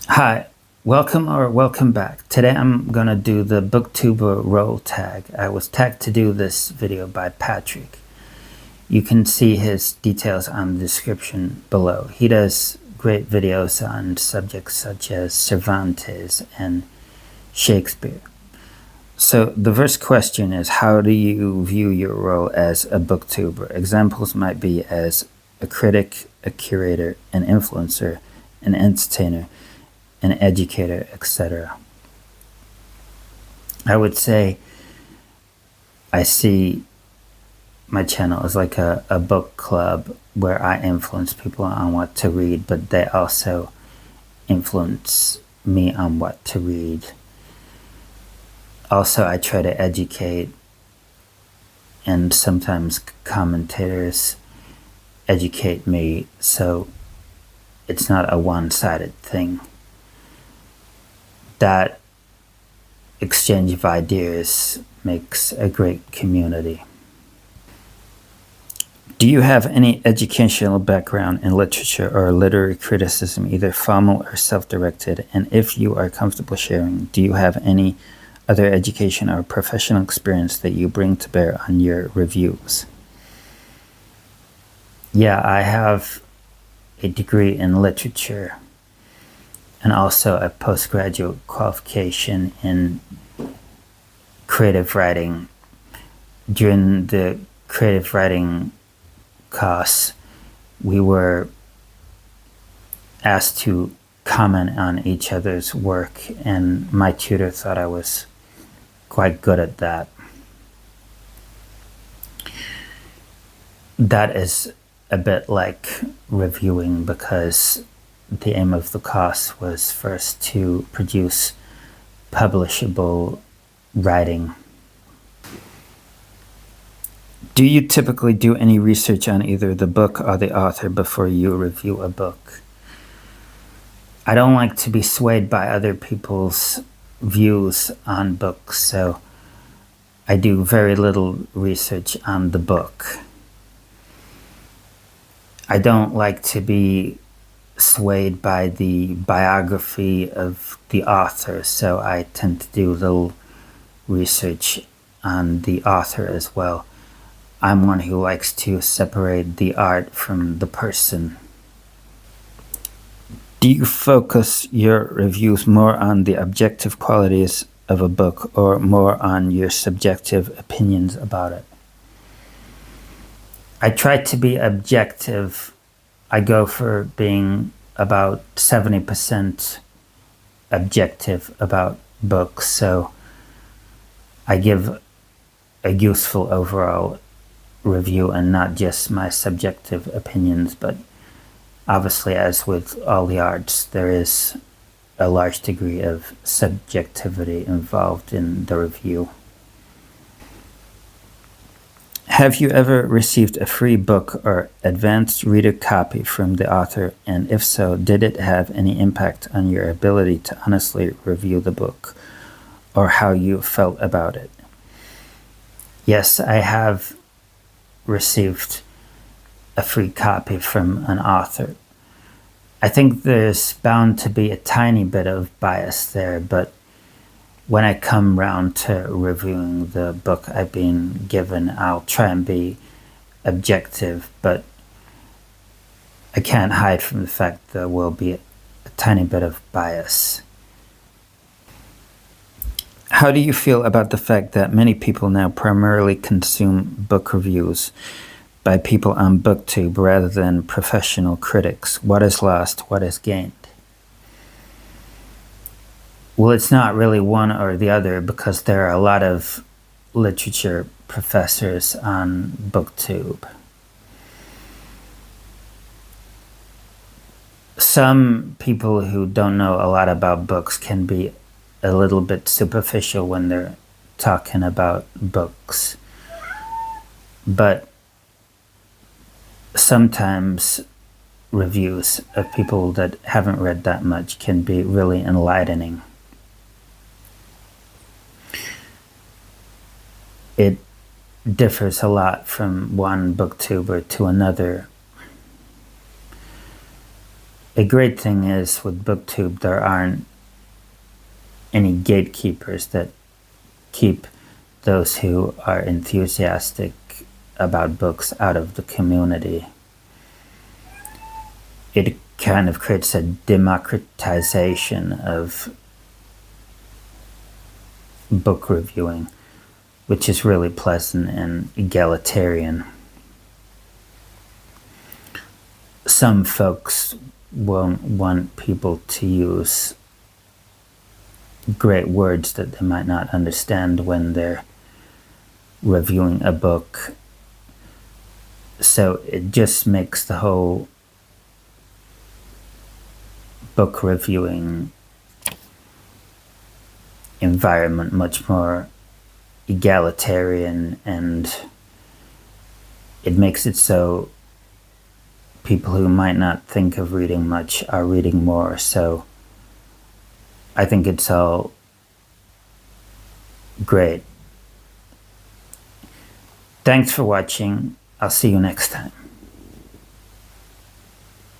Hi, welcome back. Today I'm gonna do the booktuber role tag. I was tagged to do this video by Patrick. You can see his details on the description below. He does great videos on subjects such as Cervantes and Shakespeare. So the first question is, how do you view your role as a booktuber? Examples might be as a critic, a curator, an influencer, an entertainer, an educator, etc. I would say I see my channel as like a book club where I influence people on what to read, but they also influence me on what to read. Also, I try to educate, and sometimes commentators educate me, so it's not a one-sided thing. That exchange of ideas makes a great community. Do you have any educational background in literature or literary criticism, either formal or self-directed? And if you are comfortable sharing, do you have any other education or professional experience that you bring to bear on your reviews? Yeah, I have a degree in literature and also a postgraduate qualification in creative writing. During the creative writing class, we were asked to comment on each other's work, and my tutor thought I was quite good at that. That is a bit like reviewing, because the aim of the class was first to produce publishable writing. Do you typically do any research on either the book or the author before you review a book? I don't like to be swayed by other people's views on books, so I do very little research on the book. I don't like to be swayed by the biography of the author, so I tend to do little research on the author as well. I'm one who likes to separate the art from the person. Do you focus your reviews more on the objective qualities of a book or more on your subjective opinions about it? I try to be objective. I go for being about 70% objective about books, so I give a useful overall review and not just my subjective opinions. But obviously, as with all the arts, there is a large degree of subjectivity involved in the review. Have you ever received a free book or advanced reader copy from the author? And if so, did it have any impact on your ability to honestly review the book or how you felt about it? Yes, I have received a free copy from an author. I think there's bound to be a tiny bit of bias there, but when I come round to reviewing the book I've been given, I'll try and be objective, but I can't hide from the fact there will be a tiny bit of bias. How do you feel about the fact that many people now primarily consume book reviews by people on Booktube rather than professional critics? What is lost? What is gained? Well, it's not really one or the other, because there are a lot of literature professors on Booktube. Some people who don't know a lot about books can be a little bit superficial when they're talking about books, but sometimes reviews of people that haven't read that much can be really enlightening. It differs a lot from one booktuber to another. A great thing is with Booktube, there aren't any gatekeepers that keep those who are enthusiastic about books out of the community. It kind of creates a democratization of book reviewing, which is really pleasant and egalitarian. Some folks won't want people to use great words that they might not understand when they're reviewing a book. So it just makes the whole book reviewing environment much more egalitarian, and it makes it so people who might not think of reading much are reading more. So I think it's all great. Thanks for watching. I'll see you next time.